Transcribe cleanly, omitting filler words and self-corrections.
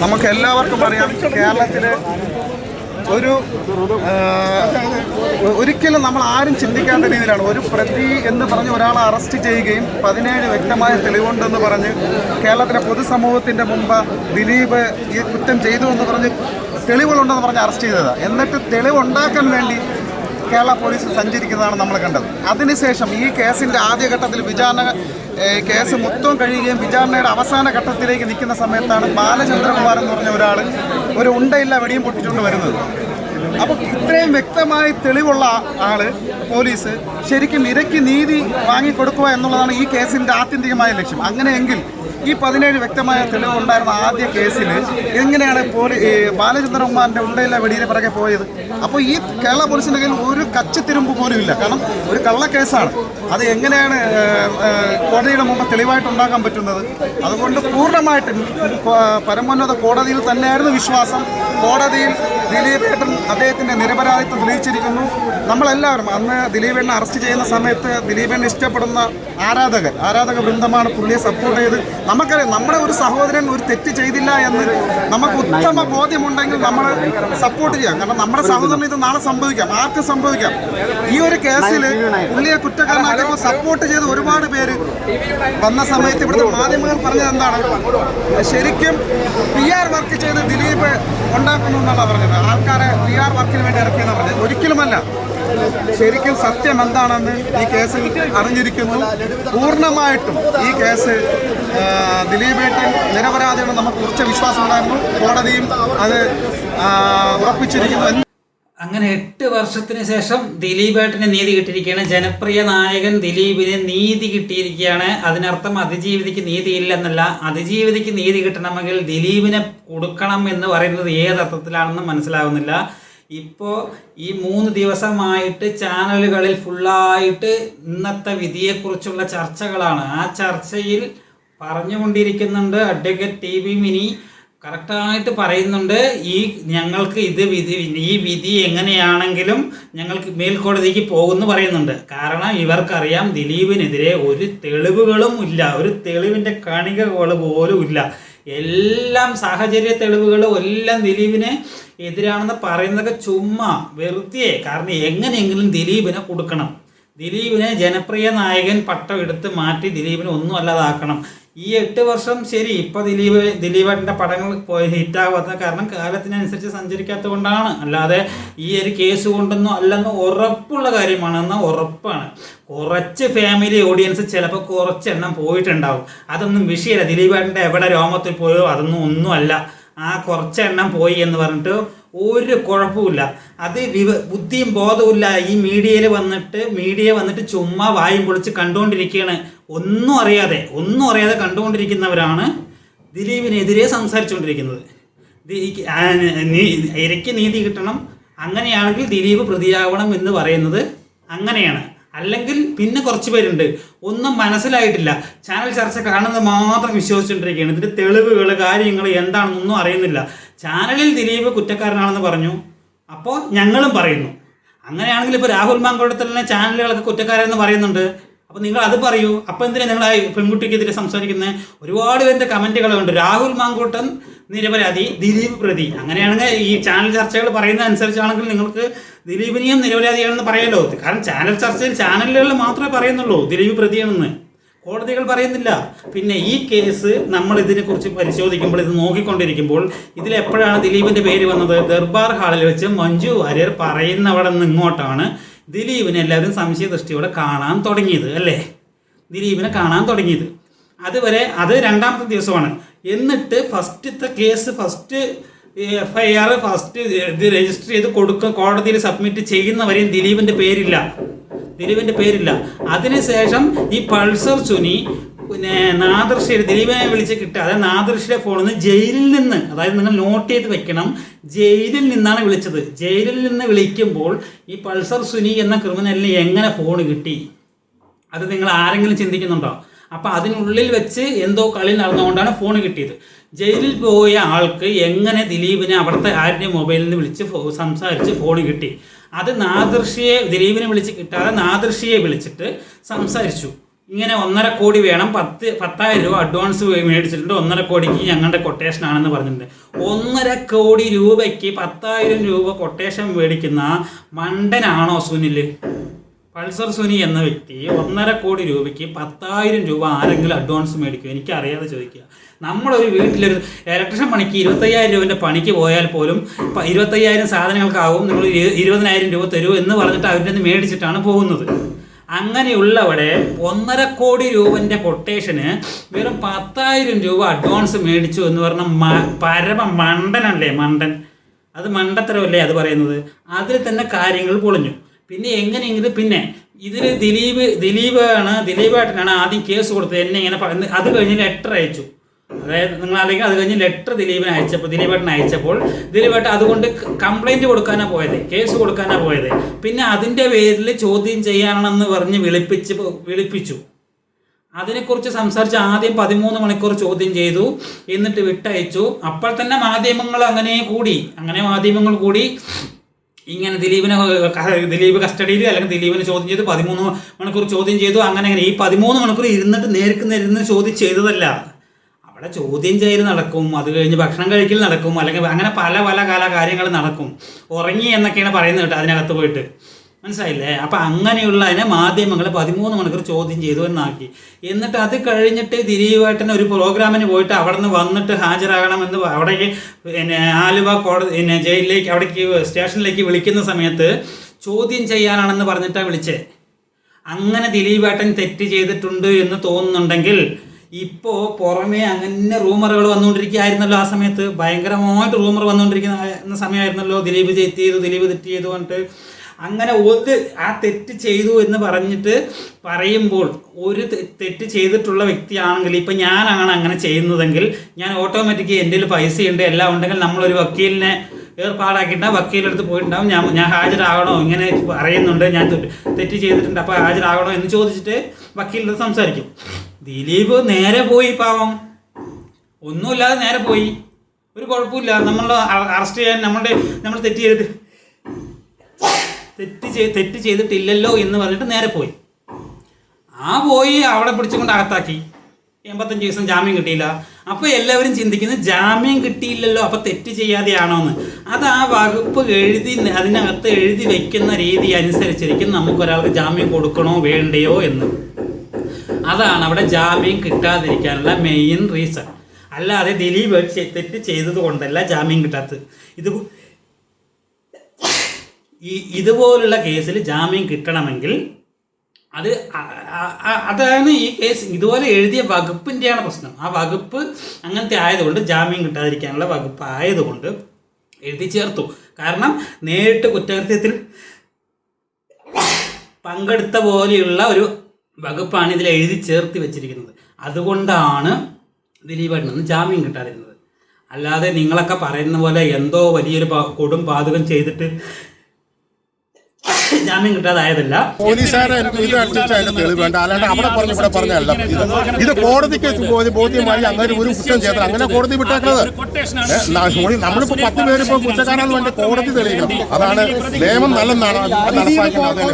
നമുക്ക് എല്ലാവർക്കും അറിയാം, കേരളത്തിലെ ഒരിക്കലും നമ്മൾ ആരും ചിന്തിക്കാത്ത രീതിയിലാണ് ഒരു പ്രതി എന്ന് പറഞ്ഞ് ഒരാളെ അറസ്റ്റ് ചെയ്യുകയും 17 വ്യക്തമായ തെളിവുണ്ടെന്ന് പറഞ്ഞ് കേരളത്തിലെ പൊതുസമൂഹത്തിൻ്റെ മുമ്പ് ദിലീപ് ഈ കുറ്റം ചെയ്തു എന്ന് പറഞ്ഞ് തെളിവുകളുണ്ടെന്ന് പറഞ്ഞ് അറസ്റ്റ് ചെയ്തത്. എന്നിട്ട് തെളിവുണ്ടാക്കാൻ വേണ്ടി കേരള പോലീസ് സഞ്ചരിക്കുന്നതാണ് നമ്മൾ കണ്ടത്. അതിനുശേഷം ഈ കേസിൻ്റെ ആദ്യഘട്ടത്തിൽ കേസ് മൊത്തം കഴിയുകയും വിചാരണയുടെ അവസാന ഘട്ടത്തിലേക്ക് നിൽക്കുന്ന സമയത്താണ് ബാലചന്ദ്രകുമാർ എന്ന് പറഞ്ഞ ഒരാൾ ഒരു ഉണ്ടയില്ല വെടിയും പൊട്ടിച്ചുകൊണ്ട് വരുന്നത്. അപ്പോൾ ഇത്രയും വ്യക്തമായി തെളിവുള്ള പോലീസ് ശരിക്കും ഇരയ്ക്ക് നീതി വാങ്ങിക്കൊടുക്കുക എന്നുള്ളതാണ് ഈ കേസിൻ്റെ ആത്യന്തികമായ ലക്ഷ്യം. അങ്ങനെയെങ്കിൽ ഈ 17 വ്യക്തമായ തെളിവുണ്ടായിരുന്ന ആദ്യ കേസിൽ എങ്ങനെയാണ് ബാലചന്ദ്രകുമാറിൻ്റെ ഉണ്ടയില്ല വെടിയിലെ പിറകെ പോയത്? അപ്പോൾ ഈ കേരള പോലീസിൻ്റെ കയ്യിൽ ഒരു കച്ചിത്തിരുമ്പ് പോലും ഇല്ല. കാരണം ഒരു കള്ളക്കേസാണ്. അത് എങ്ങനെയാണ് കോടതിയുടെ മുമ്പ് തെളിവായിട്ട് ഉണ്ടാക്കാൻ പറ്റുന്നത്? അതുകൊണ്ട് പൂർണ്ണമായിട്ടും പരമോന്നത കോടതിയിൽ തന്നെയായിരുന്നു വിശ്വാസം. കോടതിയിൽ ദിലീപേട്ടൻ അദ്ദേഹത്തിൻ്റെ നിരപരാധിത്വം തെളിയിച്ചിരിക്കുന്നു. നമ്മളെല്ലാവരും അന്ന് ദിലീപേട്ടനെ അറസ്റ്റ് ചെയ്യുന്ന സമയത്ത് ദിലീപേട്ടനെ ഇഷ്ടപ്പെടുന്ന ആരാധക വൃന്ദമാണ് പുള്ളിയെ സപ്പോർട്ട് ചെയ്ത്. നമുക്കറിയാം, നമ്മുടെ ഒരു സഹോദരൻ ഒരു തെറ്റ് ചെയ്തില്ല എന്ന് നമുക്ക് ഉത്തമ ബോധ്യമുണ്ടെങ്കിൽ നമ്മൾ സപ്പോർട്ട് ചെയ്യാം. കാരണം നമ്മുടെ സഹോദരൻ ഇത് നാളെ സംഭവിക്കാം, ആർക്കും സംഭവിക്കാം. ഈ ഒരു കേസിൽ പുള്ളിയെ കുറ്റക്കാരനാക്കിയപ്പോൾ സപ്പോർട്ട് ചെയ്ത് ഒരുപാട് പേര് വന്ന സമയത്ത് ഇവിടുത്തെ മാധ്യമങ്ങൾ പറഞ്ഞത് എന്താണ്? ശരിക്കും PR വർക്ക് ചെയ്ത് ദിലീപ് ഉണ്ടാക്കുന്നു എന്നാണ് പറഞ്ഞത്. ആൾക്കാരെ PR വർക്കിന് വേണ്ടി ഇറക്കിയെന്നാണ് പറഞ്ഞത്. ഒരിക്കലുമല്ല. ശരിക്കും സത്യം എന്താണെന്ന് ഈ കേസിൽ അറിഞ്ഞിരിക്കുന്നു. പൂർണ്ണമായിട്ടും ഈ കേസ് ദിലീപേട്ടൻ നിരപരാധിയാണ് നമുക്ക് ഉറച്ച വിശ്വാസം ഉണ്ടായിരുന്നു. കോടതിയും അത് ഉറപ്പിച്ചിരിക്കുന്നു. അങ്ങനെ 8 വർഷത്തിന് ശേഷം ദിലീപേട്ടന് നീതി കിട്ടിയിരിക്കുകയാണ്. ജനപ്രിയ നായകൻ ദിലീപിന് നീതി കിട്ടിയിരിക്കുകയാണ്. അതിനർത്ഥം അതിജീവിതയ്ക്ക് നീതിയില്ലെന്നല്ല. അതിജീവിതയ്ക്ക് നീതി കിട്ടണമെങ്കിൽ ദിലീപിനെ കൊടുക്കണം എന്ന് പറയുന്നത് ഏതർത്ഥത്തിലാണെന്ന് മനസ്സിലാവുന്നില്ല. ഇപ്പോൾ ഈ 3 ദിവസമായിട്ട് ചാനലുകളിൽ ഫുള്ളായിട്ട് ഇന്നത്തെ വിധിയെക്കുറിച്ചുള്ള ചർച്ചകളാണ്. ആ ചർച്ചയിൽ പറഞ്ഞുകൊണ്ടിരിക്കുന്നുണ്ട് അഡ്വക്കേറ്റ് TV മിനി കറക്റ്റായിട്ട് പറയുന്നുണ്ട്, ഞങ്ങൾക്ക് ഈ വിധി എങ്ങനെയാണെങ്കിലും ഞങ്ങൾക്ക് മേൽക്കോടതിക്ക് പോകുമെന്ന് പറയുന്നുണ്ട്. കാരണം ഇവർക്കറിയാം ദിലീപിനെതിരെ ഒരു തെളിവുകളും ഇല്ല, ഒരു തെളിവിൻ്റെ കണികകൾ പോലും ഇല്ല. എല്ലാം സാഹചര്യ തെളിവുകളും എല്ലാം ദിലീപിന് എതിരാണെന്ന് പറയുന്നതൊക്കെ ചുമ്മാ വെറുതെ. കാരണം എങ്ങനെയെങ്കിലും ദിലീപിനെ കൊടുക്കണം, ദിലീപിനെ ജനപ്രിയ നായകൻ പട്ടം എടുത്ത് മാറ്റി ദിലീപിനെ ഒന്നും അല്ലാതാക്കണം. ഈ 8 വർഷം ശരി, ഇപ്പോൾ ദിലീപേട്ടൻ്റെ പടങ്ങൾ ഹിറ്റാകാത്ത കാരണം കാലത്തിനനുസരിച്ച് സഞ്ചരിക്കാത്തത് കൊണ്ടാണ്. അല്ലാതെ ഈ ഒരു കേസ് കൊണ്ടൊന്നും അല്ലെന്ന് ഉറപ്പുള്ള കാര്യമാണെന്ന് ഉറപ്പാണ്. കുറച്ച് ഫാമിലി ഓഡിയൻസ് ചിലപ്പോൾ കുറച്ച് എണ്ണം പോയിട്ടുണ്ടാവും. അതൊന്നും വിഷയമല്ല. ദിലീപേട്ടൻ്റെ എവിടെ രോമത്തിൽ പോയോ അതൊന്നും ഒന്നുമല്ല. ആ കുറച്ച് എണ്ണം പോയി എന്ന് പറഞ്ഞിട്ട് ഒരു കുഴപ്പമില്ല. അത് ബുദ്ധിയും ബോധവുമില്ല. ഈ മീഡിയ വന്നിട്ട് ചുമ്മാ വായും പൊളിച്ച് കണ്ടുകൊണ്ടിരിക്കുകയാണ്. ഒന്നും അറിയാതെ കണ്ടുകൊണ്ടിരിക്കുന്നവരാണ് ദിലീപിനെതിരെ സംസാരിച്ചുകൊണ്ടിരിക്കുന്നത്. ഇരയ്ക്ക് നീതി കിട്ടണം, അങ്ങനെയാണെങ്കിൽ ദിലീപ് പ്രതിയാവണം എന്ന് പറയുന്നത് അങ്ങനെയാണ്. അല്ലെങ്കിൽ പിന്നെ കുറച്ച് പേരുണ്ട്, ഒന്നും മനസ്സിലായിട്ടില്ല, ചാനൽ ചർച്ച കാണുന്നത് മാത്രം വിശ്വസിച്ചുകൊണ്ടിരിക്കുകയാണ്. ഇതിൻ്റെ തെളിവുകൾ കാര്യങ്ങൾ എന്താണെന്നൊന്നും അറിയുന്നില്ല. ചാനലിൽ ദിലീപ് കുറ്റക്കാരനാണെന്ന് പറഞ്ഞു, അപ്പോൾ ഞങ്ങളും പറയുന്നു. അങ്ങനെയാണെങ്കിൽ ഇപ്പോൾ രാഹുൽ മാങ്കൂട്ടത്തിലെ ചാനലുകളൊക്കെ കുറ്റക്കാരെന്ന് പറയുന്നുണ്ട്. അപ്പോൾ നിങ്ങൾ അത് പറയൂ. അപ്പോൾ എന്തിനാണ് നിങ്ങൾ ആ പെൺകുട്ടിക്കെതിരെ സംസാരിക്കുന്നത്? ഒരുപാട് പേരുടെ കമൻറ്റുകളുണ്ട്. രാഹുൽ മാങ്കൂട്ടൻ നിരപരാധി, ദിലീപ് പ്രതി. അങ്ങനെയാണെങ്കിൽ ഈ ചാനൽ ചർച്ചകൾ പറയുന്ന അനുസരിച്ചാണെങ്കിൽ നിങ്ങൾക്ക് ദിലീപിനെയും നിരപരാധിയാണെന്ന് പറയാമല്ലോ. കാരണം ചാനൽ ചർച്ചയിൽ ചാനലുകളിൽ മാത്രമേ പറയുന്നുള്ളൂ ദിലീപ് പ്രതിയാണെന്ന്, കോടതികൾ പറയുന്നില്ല. പിന്നെ ഈ കേസ് നമ്മൾ ഇതിനെക്കുറിച്ച് പരിശോധിക്കുമ്പോൾ, ഇത് നോക്കിക്കൊണ്ടിരിക്കുമ്പോൾ ഇതിലെപ്പോഴാണ് ദിലീപിൻ്റെ പേര് വന്നത്? ദർബാർ ഹാളിൽ വെച്ച് മഞ്ജു വാര്യർ പറയുന്നവിടെ നിന്ന് ഇങ്ങോട്ടാണ് ദിലീപിനെ എല്ലാവരും സംശയദൃഷ്ടിയോടെ കാണാൻ തുടങ്ങിയത്, അല്ലേ? ദിലീപിനെ കാണാൻ തുടങ്ങിയത്. അതുവരെ അത് 2ാമത്തെ ദിവസമാണ്. എന്നിട്ട് ഫസ്റ്റത്തെ കേസ്, ഫസ്റ്റ് FIR ഇത് രജിസ്റ്റർ ചെയ്ത് കോടതിയിൽ സബ്മിറ്റ് ചെയ്യുന്നവരെയും ദിലീപിൻ്റെ പേരില്ല. അതിനുശേഷം ഈ പൾസർ സുനി പിന്നെ നാദർഷയുടെ ദിലീപിനെ വിളിച്ച് കിട്ടുക, അതായത് നാദർഷയുടെ ഫോണിൽ നിന്ന് ജയിലിൽ നിന്ന്, അതായത് നിങ്ങൾ നോട്ട് ചെയ്ത് വെക്കണം, ജയിലിൽ നിന്നാണ് വിളിച്ചത്. ജയിലിൽ നിന്ന് വിളിക്കുമ്പോൾ ഈ പൾസർ സുനി എന്ന ക്രിമിനലിന് എങ്ങനെ ഫോൺ കിട്ടി? അത് നിങ്ങൾ ആരെങ്കിലും ചിന്തിക്കുന്നുണ്ടോ? അപ്പോൾ അതിനുള്ളിൽ വെച്ച് എന്തോ കളി നടന്നുകൊണ്ടാണ് ഫോൺ കിട്ടിയത്. ജയിലിൽ പോയ ആൾക്ക് എങ്ങനെ ദിലീപിനെ അവിടുത്തെ ആരുടെ മൊബൈലിൽ നിന്ന് വിളിച്ച് സംസാരിച്ച് ഫോൺ കിട്ടി? അത് ദിലീപിനെ വിളിച്ച് കിട്ടാതെ നാദർഷിയെ വിളിച്ചിട്ട് സംസാരിച്ചു. ഇങ്ങനെ 1.5 കോടി വേണം, 10,000 രൂപ അഡ്വാൻസ് മേടിച്ചിട്ടുണ്ട്, 1.5 കോടിക്ക് ഞങ്ങളുടെ കൊട്ടേഷൻ ആണെന്ന് പറഞ്ഞിട്ടുണ്ട്. 1.5 കോടി രൂപയ്ക്ക് 10,000 രൂപ കൊട്ടേഷൻ മേടിക്കുന്ന മണ്ടനാണോ സുനിൽ? പൾസർ സുനി എന്ന വ്യക്തി 1.5 കോടി രൂപയ്ക്ക് 10,000 രൂപ ആരെങ്കിലും അഡ്വാൻസ് മേടിക്കും? എനിക്കറിയാതെ ചോദിക്കുക. നമ്മളൊരു വീട്ടിലൊരു ഇലക്ട്രീഷ്യൻ പണിക്ക് 25,000 രൂപൻ്റെ പണിക്ക് പോയാൽ പോലും 25,000 സാധനങ്ങൾക്കാവും, നിങ്ങൾ 20,000 രൂപ തരൂ എന്ന് പറഞ്ഞിട്ട് അവരുടെ നിന്ന് മേടിച്ചിട്ടാണ് പോകുന്നത്. അങ്ങനെയുള്ളവിടെ 1.5 കോടി രൂപൻ്റെ കൊട്ടേഷന് വെറും 10,000 രൂപ അഡ്വാൻസ് മേടിച്ചു എന്ന് പറഞ്ഞാൽ പരമ മണ്ടനല്ലേ? മണ്ടൻ. അത് മണ്ടത്തരമല്ലേ അത് പറയുന്നത്? അതിൽ തന്നെ കാര്യങ്ങൾ പൊളിഞ്ഞു. പിന്നെ എങ്ങനെയെങ്കിലും പിന്നെ ഇതിൽ ദിലീപേട്ടനാണ് ആദ്യം കേസ് കൊടുത്തത്. എന്നെ ഇങ്ങനെ പറയുന്നത്. അത് കഴിഞ്ഞ് ലെറ്റർ അയച്ചു. അതായത് നിങ്ങളല്ലെങ്കിൽ അത് കഴിഞ്ഞ് ലെറ്റർ ദിലീപേട്ടൻ അയച്ചപ്പോൾ ദിലീപേട്ടൻ അതുകൊണ്ട് കംപ്ലൈൻറ്റ് കൊടുക്കാനാണ് പോയത്, കേസ് കൊടുക്കാനാണ് പോയത്. പിന്നെ അതിൻ്റെ പേരിൽ ചോദ്യം ചെയ്യാനെന്ന് പറഞ്ഞ് വിളിപ്പിച്ചു. അതിനെക്കുറിച്ച് സംസാരിച്ച് ആദ്യം 13 മണിക്കൂർ ചോദ്യം ചെയ്തു, എന്നിട്ട് വിട്ടയച്ചു. അപ്പോൾ തന്നെ മാധ്യമങ്ങൾ മാധ്യമങ്ങൾ കൂടി ഇങ്ങനെ ദിലീപ് കസ്റ്റഡിയിൽ അല്ലെങ്കിൽ ദിലീപിനെ ചോദ്യം ചെയ്തു, 13 മണിക്കൂർ ചോദ്യം ചെയ്തു. അങ്ങനെ ഈ 13 മണിക്കൂർ ഇരുന്നിട്ട് നേർക്ക് ചോദ്യം ചെയ്തതല്ല. അവിടെ ചോദ്യം ചെയ്യൽ നടക്കും, അത് കഴിഞ്ഞ് ഭക്ഷണം കഴിക്കൽ നടക്കും, അല്ലെങ്കിൽ അങ്ങനെ പല കാര്യങ്ങൾ നടക്കും. ഉറങ്ങി എന്നൊക്കെയാണ് പറയുന്നത് കേട്ടോ അതിനകത്ത് പോയിട്ട്. മനസ്സിലായില്ലേ? അപ്പം അങ്ങനെയുള്ള അതിനെ മാധ്യമങ്ങൾ 13 മണിക്കൂർ ചോദ്യം ചെയ്തു എന്നാക്കി. എന്നിട്ട് അത് കഴിഞ്ഞിട്ട് ദിലീപേട്ടൻ ഒരു പ്രോഗ്രാമിന് പോയിട്ട് അവിടെ നിന്ന് വന്നിട്ട് ഹാജരാകണമെന്ന് അവിടേക്ക് ആലുവ കോടതി ജയിലിലേക്ക് അവിടേക്ക് സ്റ്റേഷനിലേക്ക് വിളിക്കുന്ന സമയത്ത് ചോദ്യം ചെയ്യാനാണെന്ന് പറഞ്ഞിട്ടാണ് വിളിച്ചത്. അങ്ങനെ ദിലീപേട്ടൻ തെറ്റ് ചെയ്തിട്ടുണ്ട് എന്ന് തോന്നുന്നുണ്ടെങ്കിൽ ഇപ്പോൾ പുറമേ അങ്ങനെ റൂമറുകൾ വന്നുകൊണ്ടിരിക്കുകയായിരുന്നല്ലോ. ആ സമയത്ത് ഭയങ്കരമായിട്ട് റൂമർ വന്നുകൊണ്ടിരിക്കുന്ന സമയമായിരുന്നല്ലോ. ദിലീപ് തെറ്റ് ചെയ്തു പറഞ്ഞിട്ട് അങ്ങനെ ആ തെറ്റ് ചെയ്തു എന്ന് പറഞ്ഞിട്ട് പറയുമ്പോൾ ഒരു തെറ്റ് ചെയ്തിട്ടുള്ള വ്യക്തിയാണെങ്കിൽ ഇപ്പം ഞാനാണ് അങ്ങനെ ചെയ്യുന്നതെങ്കിൽ ഞാൻ ഓട്ടോമാറ്റിക്കലി എൻ്റെ പൈസയുണ്ട് എല്ലാം ഉണ്ടെങ്കിൽ നമ്മളൊരു വക്കീലിനെ ഏർപ്പാടാക്കിയിട്ട് വക്കീലെടുത്ത് പോയിട്ടുണ്ടാവും. ഞാൻ ഹാജരാകണോ, ഇങ്ങനെ പറയുന്നുണ്ട്, ഞാൻ തെറ്റ് ചെയ്തിട്ടുണ്ട്, അപ്പോൾ ഹാജരാകണോ എന്ന് ചോദിച്ചിട്ട് വക്കീലിനടുത്ത് സംസാരിക്കും. ദിലീപ് നേരെ പോയി, പാവം ഒന്നുമില്ലാതെ നേരെ പോയി, ഒരു കുഴപ്പമില്ല, നമ്മൾ അറസ്റ്റ് ചെയ്യാൻ നമ്മൾ തെറ്റ് ചെയ്തിട്ടില്ലല്ലോ എന്ന് പറഞ്ഞിട്ട് നേരെ പോയി. പോയി അവിടെ പിടിച്ചുകൊണ്ട് അകത്താക്കി. 85 ദിവസം ജാമ്യം കിട്ടിയില്ല. അപ്പോൾ എല്ലാവരും ചിന്തിക്കുന്നത് ജാമ്യം കിട്ടിയില്ലല്ലോ, അപ്പോൾ തെറ്റ് ചെയ്യാതെയാണോ എന്ന്. അത് ആ വകുപ്പ് അതിനകത്ത് എഴുതി വയ്ക്കുന്ന രീതി അനുസരിച്ചിരിക്കും നമുക്കൊരാൾക്ക് ജാമ്യം കൊടുക്കണോ വേണ്ടയോ എന്ന്. അതാണ് അവിടെ ജാമ്യം കിട്ടാതിരിക്കാനുള്ള മെയിൻ റീസൺ. അല്ലാതെ ദിലീപ് തെറ്റ് ചെയ്തത് കൊണ്ടല്ല ജാമ്യം കിട്ടാത്തത്. ഇതുപോലുള്ള കേസിൽ ജാമ്യം കിട്ടണമെങ്കിൽ അതാണ് ഈ കേസ് ഇതുപോലെ എഴുതിയ വകുപ്പിൻ്റെയാണ് പ്രശ്നം. ആ വകുപ്പ് അങ്ങനത്തെ ആയതുകൊണ്ട് ജാമ്യം കിട്ടാതിരിക്കാനുള്ള വകുപ്പ് ആയതുകൊണ്ട് എഴുതി ചേർത്തു. കാരണം നേരിട്ട് കുറ്റകൃത്യത്തിൽ പങ്കെടുത്ത പോലെയുള്ള ഒരു വകുപ്പാണ് ഇതിൽ എഴുതി ചേർത്ത് വെച്ചിരിക്കുന്നത്. അതുകൊണ്ടാണ് ദിലീപേട്ടന് ജാമ്യം കിട്ടാതിരുന്നത്. അല്ലാതെ നിങ്ങളൊക്കെ പറയുന്ന പോലെ എന്തോ വലിയൊരു കൊടും പാതകം ചെയ്തിട്ട് ജാമ്യം കിട്ടാതായതല്ല. പോലീസുകാരെ തെളിവേണ്ട, അല്ലാണ്ട് അവിടെ പറഞ്ഞു ഇവിടെ പറഞ്ഞല്ല. ഇത് കോടതിക്ക് ബോധ്യമായി അങ്ങനെ ഒരു കുറ്റം ചെയ്തത് അങ്ങനെ കോടതി വിട്ടേക്കുന്നത്. നമ്മളിപ്പോ 10 പേര് ഇപ്പൊ കുറ്റക്കാരാന്ന് വേണ്ടി കോടതി തെളിയിക്കണം. അതാണ് നിയമം നല്ലെന്നാണ് നടപ്പാക്കുന്നത്.